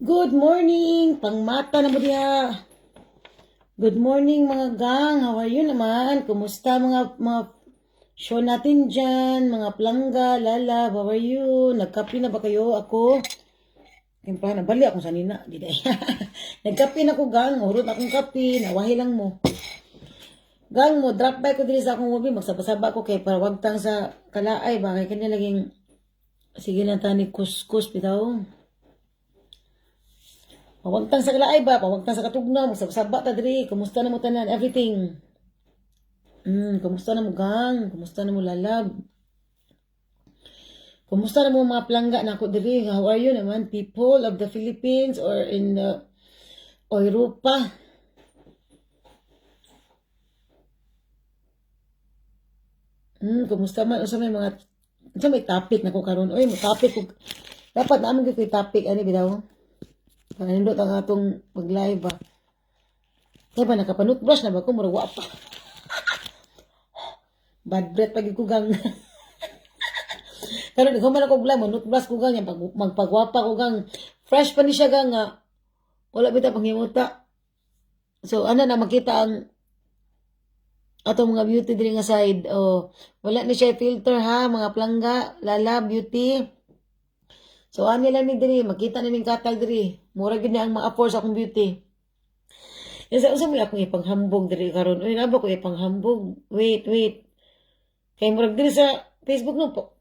Good morning! Pangmata na mo diha. Good morning mga gang. How are you naman? Kumusta mga show natin dyan? Mga plangga, lala, how are you? Nagkape na ba kayo? Ako? Kaya nabali akong sanina. Nagkape na ko gang. Hurot akong kape. Nawahi lang mo. Gang mo, drop by ko dito sa akong movie. Magsaba-saba ko kay para wagtang sa kalaay ba? Kaya kanya laging sige lang tani kuskus bitaw. Pawagtang sa kalaay ba? Pawagtang sa katugnaw. Magsabsaba ta diri. Kumusta na mo tanan? Everything. Kumusta na mo gang? Kumusta na mo lalab? Kumusta na mo mga plangga na ako diri? How are you naman? People of the Philippines or in Europa? Kumusta man? Sa may mga sa may topic na ko karon. Oy, may topic ko. Dapat naman ko topic ani bitaw. Panindot ang atong mag-live ba. Kaya ba nakapanutbrush na ba ko? Mura wapa. Bad breath pag ko gang. Karon ikaw man ako vlog, manutbrush ko gang, magpagwapa ko gang. Fresh pa ni siya gang nga. Wala bita panghimuta. So ana na makita ang atong mga beauty diri nga side. Oh, wala ni siya filter ha, mga plangga, lala beauty. So ani lang ni diri, makita na ning katag diri. Mura gid ang ma-afford sa akong beauty. Isa mo akong ipanghambog diri karon. Uy, naba ko ipanghambog. Wait. Kay murag diri sa Facebook no po.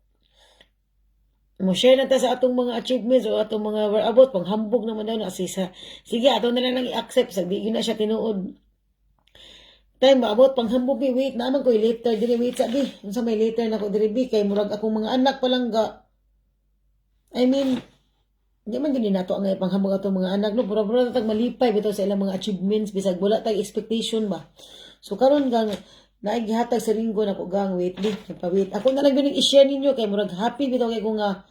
Mo share na ta sa atong mga achievements o atong mga whereabouts panghambog naman daw na asisa. Sige, ato na lang nang i-accept sa di na siya tinuod. Time maabot panghambog bi wait naman ko later diri wait sabi. Unsa may later na ko diri bi kay murag akong mga anak pa lang ga. I mean, di man gini nato ang panghambog ato mga anak no pura-pura tag malipay bitaw sa ilang mga achievements bisag wala tag expectation ba. So karon gang naigihatag sa linggo na ko gang wait di wait. Ako na lang binig i-share ninyo kay murag happy bitaw kay ko nga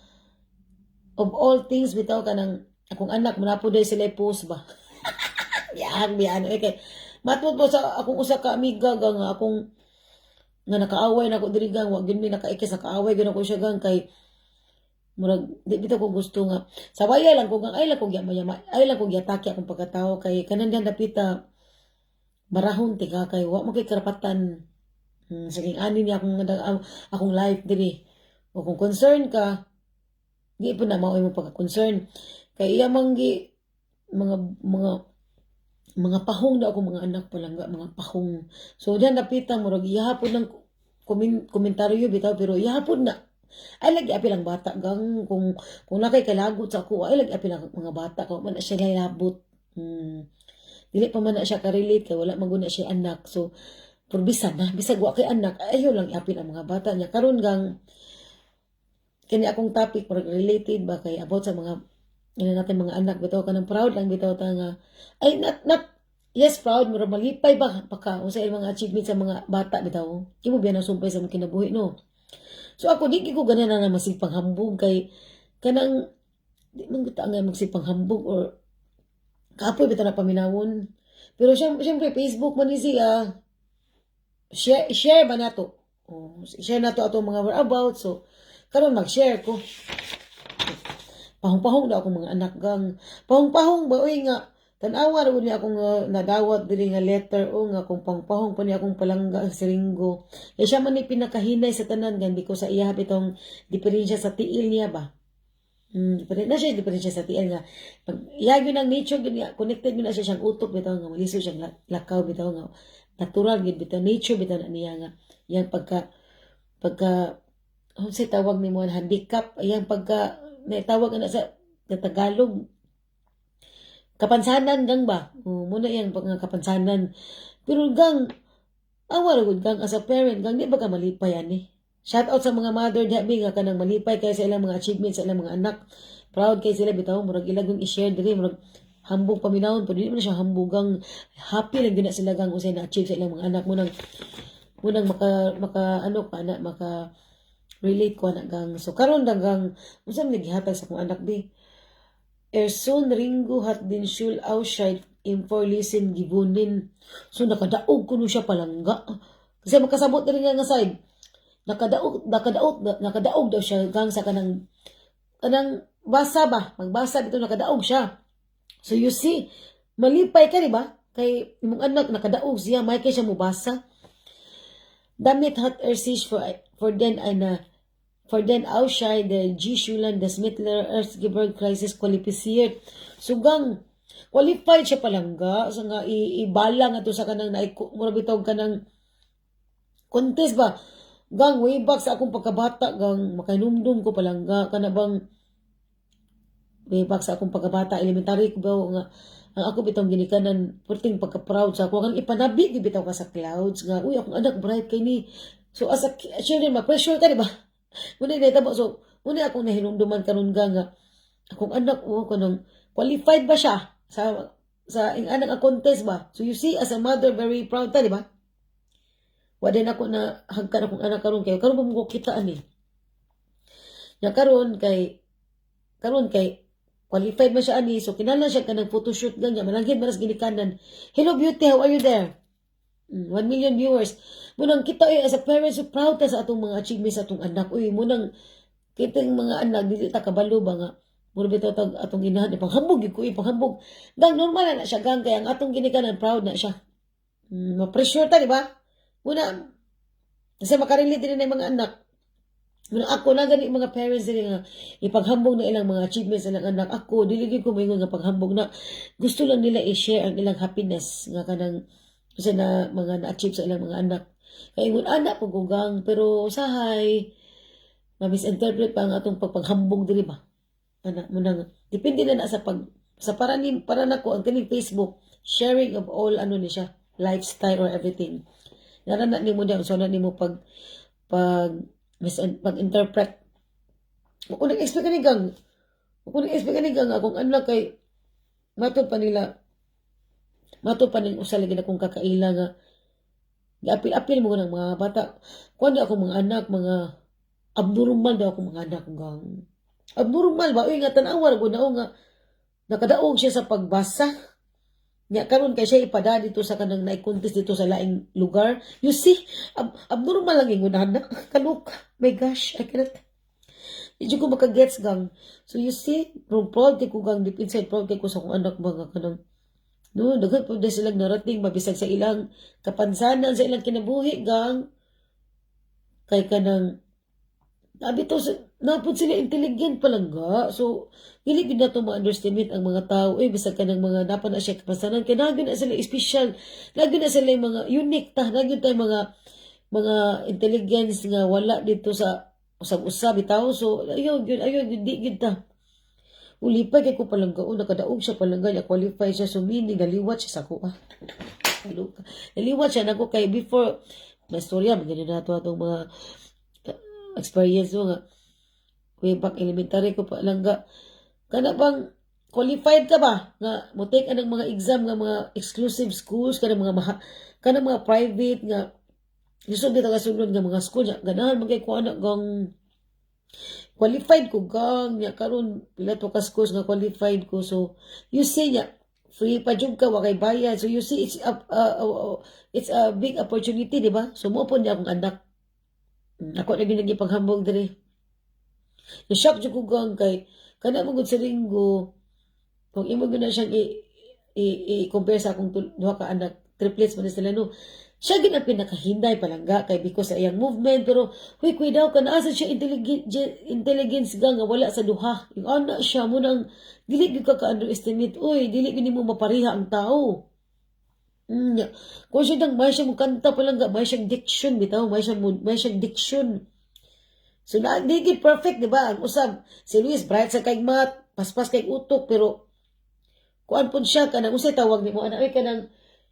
of all things bitaw kanang akong anak muna po dahil sila post ba. Yan kay matut po sa akong usa ka amiga gang akong nga nakaaway na ko diri gang wa gyud mi nakaikis nakaaway gyud ako siya gang kay murag di bitaw ko gusto nga sawaya lang ko gang ay lang ko gyatake akong pagkatao kay kanan diyan dapita barahon tika kay wa mo kay karapatan saging ani niya akong life diri o kung concern ka di po na mao mo pagka-concern kay iya manggi mga pahong na ako mga anak pa lang mga pahong so diyan dapita murag ihapon ng komentaryo bitaw pero ihapon na ay lagi api lang bata gang kung nakay kalagot sa ako ay lagi api lang mga bata ko man na siya labot dili pa man na siya ka-relate kay wala maguna siya anak so purbisan na bisag wa kay anak ayo lang iapil ang mga bata niya karon gang kini akong topic related ba kay about sa mga natin mga anak bitaw kanang proud lang bitaw ta nga ay not yes proud mura malipay ba pagka usa mga achievement sa mga bata bitaw imo biya na sumpay sa mga kinabuhi no. So ako di ko ganan na masipang hambog kay kanang di man kita nga magsipang hambog or kapoy bitaw na paminawon. Pero syempre Facebook man ni siya share ba nato? Oh, share nato ato mga whereabouts so karon mag-share ko. Pahong-pahong na akong mga anak gang. Pahong-pahong ba oy nga tan-awa ra ni akong nadawat diri nga letter o nga kung pahong pa ni akong palangga sa ringgo. E siya man ni pinakahinay sa tanan gan ko sa iya bitong diferensya sa tiil niya ba. Diferensya sa tiil nga. Pag iya gyud ang nature gyud connected gyud na siya siyang utok bitaw nga maliso siyang lakaw bitaw nga natural gyud bitaw nature bitaw na niya nga. Yang pagka sa tawag ni mo handicap yang pagka tawag na sa Tagalog kapansanan gang ba muna yang pag kapansanan pero gang awar gud gang as a parent gang di ba ka malipay ani shout out sa mga mother diha nga kanang malipay kay sa ilang mga achievements sa ilang mga anak proud kay sila bitaw murag ilagong i-share diri murag hambog paminawon pero di man siya hambugang happy lang gina sila gang usay na achieve sa ilang mga anak munang maka ano pa na maka relate ko na gang so karon gang unsa man gihatag sa akong anak bi Erson Ringo hat din shul ausscheid im Vorlesen gibunin. So nakadaog kuno siya palangga. Kasi makasabot na rin nga side. Nakadaog daw siya gang sa kanang basa ba? Magbasa dito nakadaog siya. So you see, malipay ka, di ba? Kay imong anak nakadaog siya, may kay siya mubasa. Damit hat sich for den Ausscheid der G-Schulen des Mittleren Erzgebirgskreises qualifiziert. Sugang qualified siya palangga sa nga ibala nga to sa kanang mura bitaw kanang contest ba. Gang way back sa akong pagkabata gang makainumdum ko palangga kana bang way back sa akong pagkabata elementary ko ba nga ang ako bitong ginikanan purting pagka-proud sa ako kang ipanabi bitaw ka sa clouds nga uy akong anak bright kay ni. So as a children ma-pressure ka di ba? Muna initabo. So, muna akong nahinumduman karon nga akong anak kanang qualified ba siya sa anak nga contest ba? So you see, as a mother, very proud ta, di ba? Wala na ako na hagkan akong anak karon kay karon mo ko kita ani. Ya karon kay qualified man siya ani, so kinahanglan siya kanang photoshoot ganya, malanggit maras ginikanan. Hello beauty, how are you there? 1 million viewers. Munang kita as a parent, so proud ta sa atong mga achievements sa atong anak. Uy, munang kitang mga anak, dili ta kabalo ba nga. Muna bitaw tag atong inahan, ipanghambog, ipanghambog. Gang normal na siya, gang kaya ang atong ginikanan, proud na siya. Ma-pressure ta, di ba? Muna, kasi makarelate din na yung mga anak. Muna ako na gani mga parents din nga, ipanghambog na ilang mga achievements sa ilang anak. Ako, dili ko maingon nga paghambog na gusto lang nila i-share ang ilang happiness nga kanang kasi na mga na-achieve sa ilang mga anak. Kaya ingon anak pagkugang, pero usahay, ma-misinterpret pa ang atong pagpanghambog diri ba? Anak mo nang, depende na sa para na ko, ang kaning Facebook, sharing of all, ano ni siya, lifestyle or everything. Narana ni mo diyan, so na ni mo pag-interpret. Kung nag-expect ka ni gang, akong anak kay, matod pa nila usa lagi na kong kakaila nga apil mo ng mga bata. Kuan ako mga anak, mga abnormal daw ako mga anak gang. Abnormal ba? Uy nga tanawa ko na nga nakadaog siya sa pagbasa. Nya karon kay siya ipada dito sa kanang na-contest dito sa laing lugar. You see, abnormal lang yung anak. Kaluk. My gosh, I cannot. Hindi ko makagets gang. So you see, proud ko gang deep inside, proud ko sa akong anak mga kanang no, daghan po na silang narating mabisag sa ilang kapansanan, sa ilang kinabuhi gang kay kanang napod sila intelligent palangga. So dili gid nato ma-underestimate ang mga tao bisag kanang mga dapat na siya kapansanan kay nagyon na sila special, nagyon na sila mga unique ta, nagyon tay mga intelligence nga wala dito sa usab-usab bitaw. So ayo gyud di gyud ta ulipay kay ko palangga nakadaog siya palangga niya qualify siya, so meaning naliwat siya sa kuha. Naliwat siya nako kay before may storya magani na to atong mga experience nga way back elementary ko palangga kana bang qualified ka ba nga mo take anang mga exam nga mga exclusive schools kanang mga private nga gusto kita kasunod nga mga school nga ganahan magay ko anak gang qualified ko gang nya karon pila to ka schools nga qualified ko. So you see nya free pa jud ka wa kay bayad. So you see it's a big opportunity, di ba? So mo pon niya akong anak. Ako na ginagipanghambog diri. Na-shock jud ko gang kay kana mo gud sa linggo kung imo gyud na siyang i-compare sa akong duha ka anak, triplets man sila no. Siya gid ang pinakahinday palangga kay because sa iyang movement, pero huy kuy daw kan asa siya intelligence nga wala sa duha. Yung anak siya mo nang dili gyud ka underestimate. Uy, dili gyud nimo mapariha ang tao. Kung siya dang may siya mo kanta palangga, may siyang diction bitaw, may siyang diction. So na di gid perfect, di ba? Ang usab si Luis bright sa kay math, paspas kay utok, pero kuan pud siya kanang usay tawag nimo anak kanang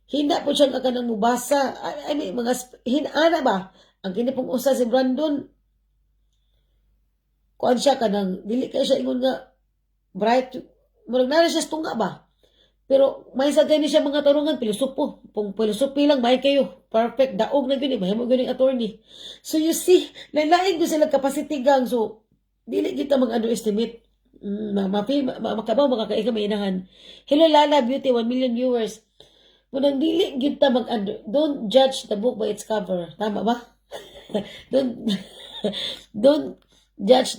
hina po siya ka nang mubasa. I mean, mga hinana ba? Ang kinipong usa si Brandon, kuan siya ka nang, dili kayo siya ingon nga, bright, marag nara siya tunga ba? Pero may sagay ni siya mga tarungan, pilosopo. Pong pilosopi lang, may kayo. Perfect, daog na gini, may mo gini attorney. So you see, lain ko sila capacity gang. So, dili kita mag-underestimate. Makabaw, makakaika may inahan. Hello Lala Beauty, 1 million viewers. Munang dili gyud ta don't judge the book by its cover. Tama ba? don't judge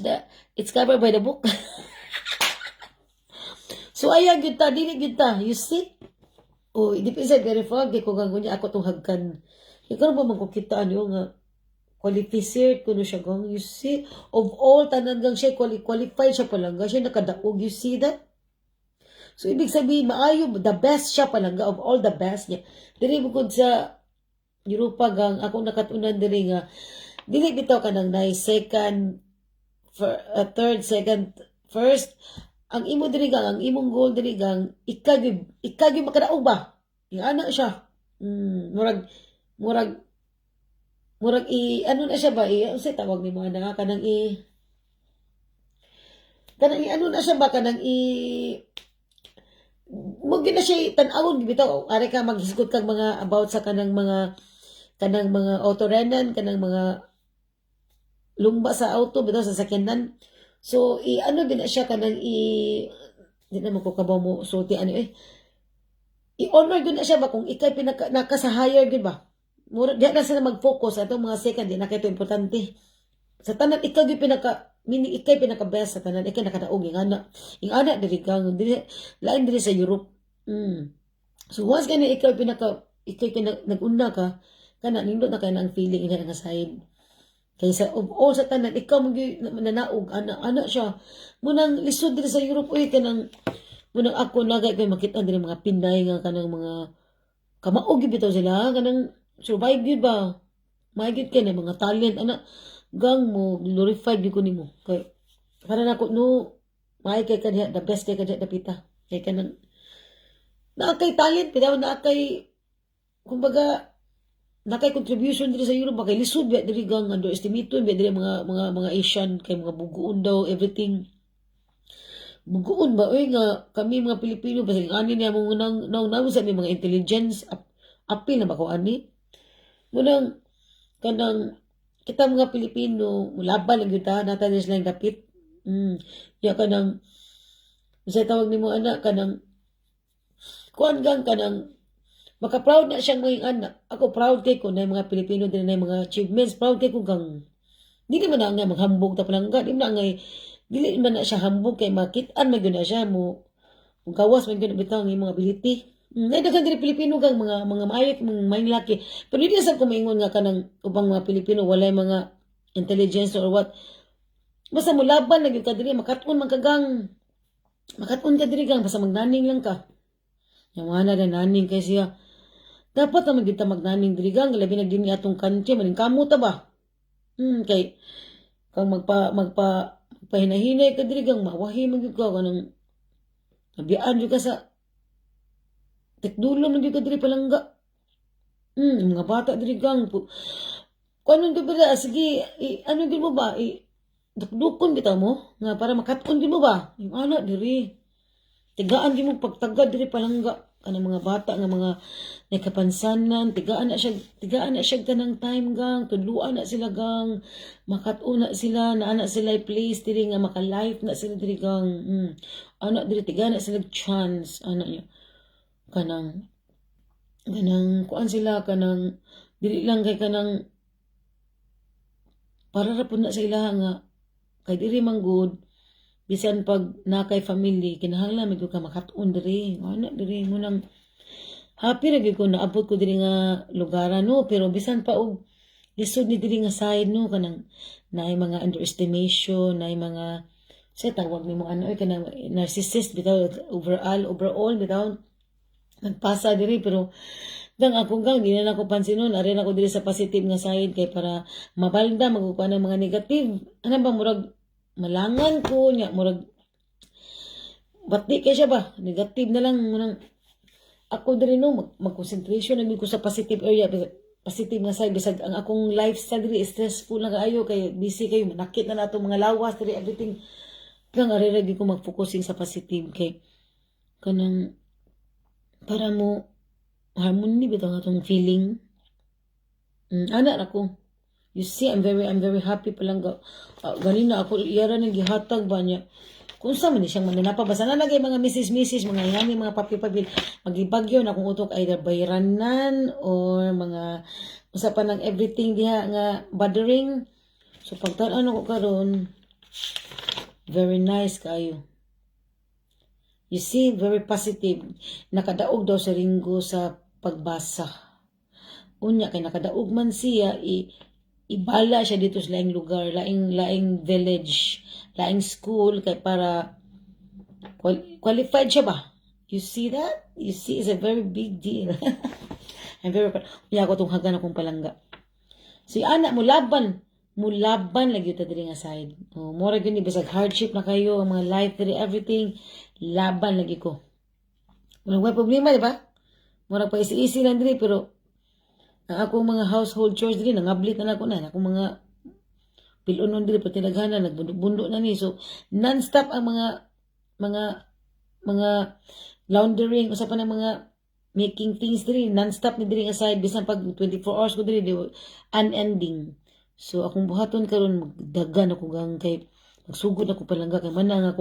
its cover by the book. So ayan gyud ta, dili gyud ta. You see? Oh, di pa isa verify kay ko gangunya ako tong hagkan. Ikaw ba magkukita ano nga qualified kuno siya gang. You see? Of all tanan gang siya qualified siya palangga. Siya nakadaog. You see that? So ibig sabihin maayo the best siya palangga of all the best niya. Dili bukod sa Europa gang ako nakatunan diri nga dili bitaw kanang second third second first ang imo diri gang, ang imong goal diri gang, ikag makadaog ba? Yung ana siya. Murag ano na siya ba? Unsay tawag ni mo ana kanang ano na siya ba kanang mo gina siya tan-awon bitaw. Ari ka maghisgot kag mga about sa kanang mga autorenan, kanang mga lumba sa auto bitaw sa sakyanan. So ano din na siya kanang di na mo ko kabaw mo sulti ano i-honor gud na siya ba kung ikay naka-hire gud ba? Mura di na sila mag-focus atong mga second di na kay importante. Sa tanan ikaw gyud ikay pinaka-best sa tanan ikay nakadaog yung ana diri kang diri lain diri sa Europe. So once kani ikay nag-una ka kana nindot na kay ang feeling ina nga side. Kaysa of all sa tanan ikaw mo nanaog ana siya munang lisod diri sa Europe oy kanang munang ako lagay kay makita diri mga Pinay nga kanang mga kamaog gyud bitaw sila kanang survive gyud ba maigit kay na mga talent ana gang mo glorified gyud ko nimo kay para nako no may kay kaniya the best kay kaniya dapita kay kanang na kay talent bitaw na kay kumbaga nakay contribution diri sa Europe kay lisod ba diri gang underestimate ba diri mga Asian kay mga buguon daw everything buguon ba oy nga kami mga Pilipino basta ani niya mo nang sa mga intelligence apil na ba ko ani munang kanang kita mga Pilipino laban lang gyud ta nata din sila dapit ya kanang sa tawag nimo ana kanang kuan gang kanang maka-proud na siyang mga anak. Ako proud kay ko na mga Pilipino din na mga achievements. Proud kay ko gang. Dili man na nga maghambog ta palangga. Dili man na siya hambog kay makitaan man gyud na siya mo gawas man gyud bitaw ang mga ability. Nay daghan diri Pilipino gang mga maayot mga maylaki. Pero dili sa ko maingon nga kanang ubang mga Pilipino walay mga intelligence or what. Basta mo laban na gyud ka diri makatun man ka gang. Makatun ka diri gang basta magnaning lang ka. Yung mga na naning kay siya. Dapat naman kita magnaning dirigang labi na din atong country maning kamo ta ba kay kang magpahinahinay ka dirigang mawahi man gyud ka kanang nabiyaan gyud ka sa tekdulo man gyud ka diri palangga mga bata dirigang kuno gyud ba sige ano gyud mo ba dukdukon bitaw mo nga para makaton gyud mo ba yung ana diri tigaan gyud mo pagtagad diri palangga kanang mga bata nga mga nakapansanan tigaan na siya kanang time gang tudluan na sila gang makatuna sila na ana sila place diri nga maka-life na sila diri gang ana diri tigaan na sila chance ana niya kanang kuan sila kanang dili lang kay kanang para ra pud na sa ilaha nga kay diri man good bisan pag nakay family kinahanglan medyo ka makatuon diri ana diri mo nang happy ra gyud ko naabot ko diri nga lugaran no pero bisan pa og lisod ni diri nga side no kanang naay mga underestimation naay mga say tawag nimo ano kanang narcissist bitaw overall bitaw nagpasa diri pero gang ako gang di na ako pansinon ari na ako diri sa positive nga side kay para mabalda magkuha ng mga negative ano ba murag malangan ko niya murag bati kay siya ba negative na lang munang ako diri no mag-concentration na ko sa positive area positive nga side bisag ang akong lifestyle diri stressful na kaayo kay busy kayo manakit na nato mga lawas diri everything kang ari ko mag-focusing sa positive kay kanang para mo harmony bitaw atong feeling ana ako. You see, I'm very happy palang ganina ako iyara nang gihatag ba niya. Kung sa man siyang mananapa basta na lagay mga misis mga yani mga papi magibagyo na kung utok either bayranan or mga usapan ng everything diha nga bothering. So pagtan-an ko karon very nice kayo. You see, very positive. Nakadaog daw sa Ringo sa pagbasa. Unya kay nakadaog man siya, ibala siya dito sa laing lugar, laing village, laing school kay para qualified siya ba? You see that? You see, it's a very big deal. I'm very proud. Unya ako itong hagan akong palangga. Si anak mo laban lagi ta diri nga side. Oh, mura gyud ni bisag hardship na kayo, ang mga life diri everything, laban lagi ko. Walang problema, di ba? Mura pa isi-isi lang diri pero ang akong mga household chores diri nangablit na ako na akong mga pilunon diri pati naghana nagbundok na ni. So non-stop ang mga laundering usa pa ng mga making things diri non-stop ni diri nga side bisan pag 24 hours ko diri unending. So akong buhaton karon magdagan ako gang kay magsugod ako palangga kay mana ang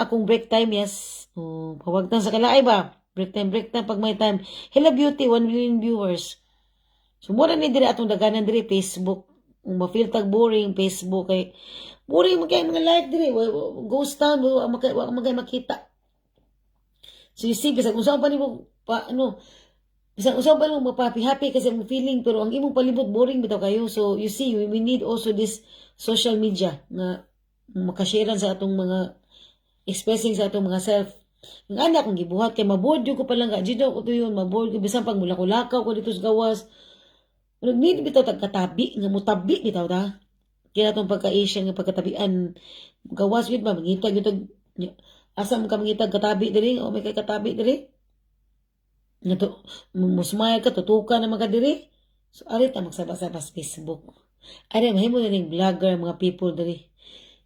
akong break time, yes. Oh, pawagtan sa kalaay ba? Break time pag may time. Hello Beauty, 1 million viewers. So mura ni diri atong daganan diri Facebook. Kung ma-feel tag boring Facebook kay boring magkay mga live diri ghost town wa magay makita. So you see, bisag usaw pa nimo bisag usaw pa nimo mapapi-happy kasi mo feeling pero ang imong palibot boring bitaw kayo. So you see, we need also this social media nga makashare sa atong mga expressing sa atong mga self. Ang anak kong gibuhat kay maboard ko pa lang dito ko to yun maboard ko bisan pag mulako-lakaw ko dito sa gawas. Need bitaw tagkatabi nga mutabi bitaw ta. Kaya itong pagka-Asia nga pagkatabian gawas yun ba mangitag yun asa mo ka mangitag katabi diri o may kay katabi diri nga to musmaya ka tutukan na mga diri. So arit ang magsaba-saba sa Facebook. Ari mahimo na ning vlogger mga people diri.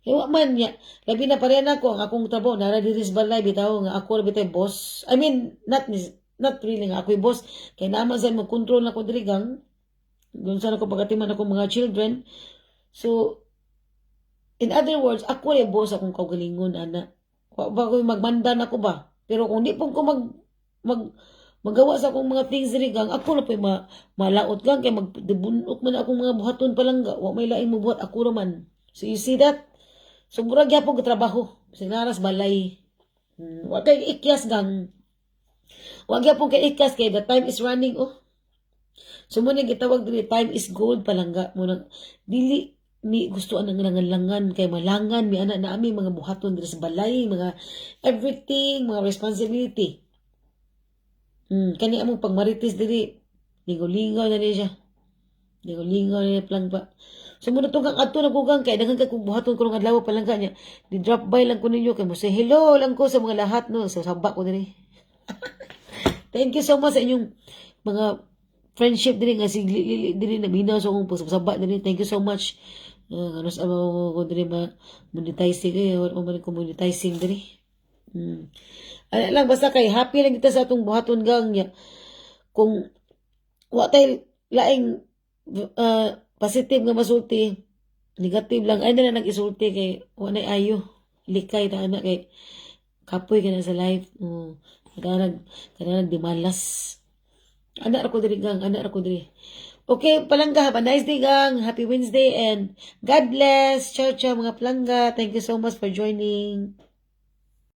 Ewa man niya. Labi na pareha na ako ang akong trabaho nara diri sa balay bitaw nga ako bitaw boss. I mean not really nga ako boss kay naman sa mo control na ko diri gang. Doon sana ko pagatiman ako mga children. So, in other words, ako yung boss akong kaugalingon, ana. Bago magmandan ako ba? Pero kung di po ko magawa sa akong mga things rigang, ako na po yung malaot gang, kaya magdibunok man akong mga buhaton palang, wa may laing mo buhat, ako naman. So, you see that? So, murag yapon ko trabaho. Sinaras balay. Wag kay ikyas gang. Wag yapon kay ikyas, kay the time is running, oh. So muna gitawag dili time is gold palangga mo nang dili mi gusto ang langan kay malangan mi ana na ami mga buhaton diri sa balay mga everything mga responsibility. Kani among pagmarites diri lingaw-lingaw na niya. Lingaw-lingaw na plan pa. So muna tugang adto na gugang kay daghan kay buhaton ko ng adlaw palangga niya. Di drop by lang ko ninyo kay mo say hello lang ko sa mga lahat no sa sabak ko diri. Thank you so much sa inyong mga friendship diri nga sigli diri na minaw sa akong pagsabak diri. Thank you so much. Ano sa ko diri monetizing man ko monetizing diri. Ano lang basta kay happy lang kita sa atong buhaton gang niya. Kung wa tay laing positive nga masulti, negative lang ay na nag-isulti kay wa nay ayo. Likay ta ana kay kapoy ka na sa life. Kanang dimalas. Anak ako diri gang, anak ako diri. Okay, palangga, have a nice day gang. Happy Wednesday and God bless. Ciao, ciao mga palangga. Thank you so much for joining.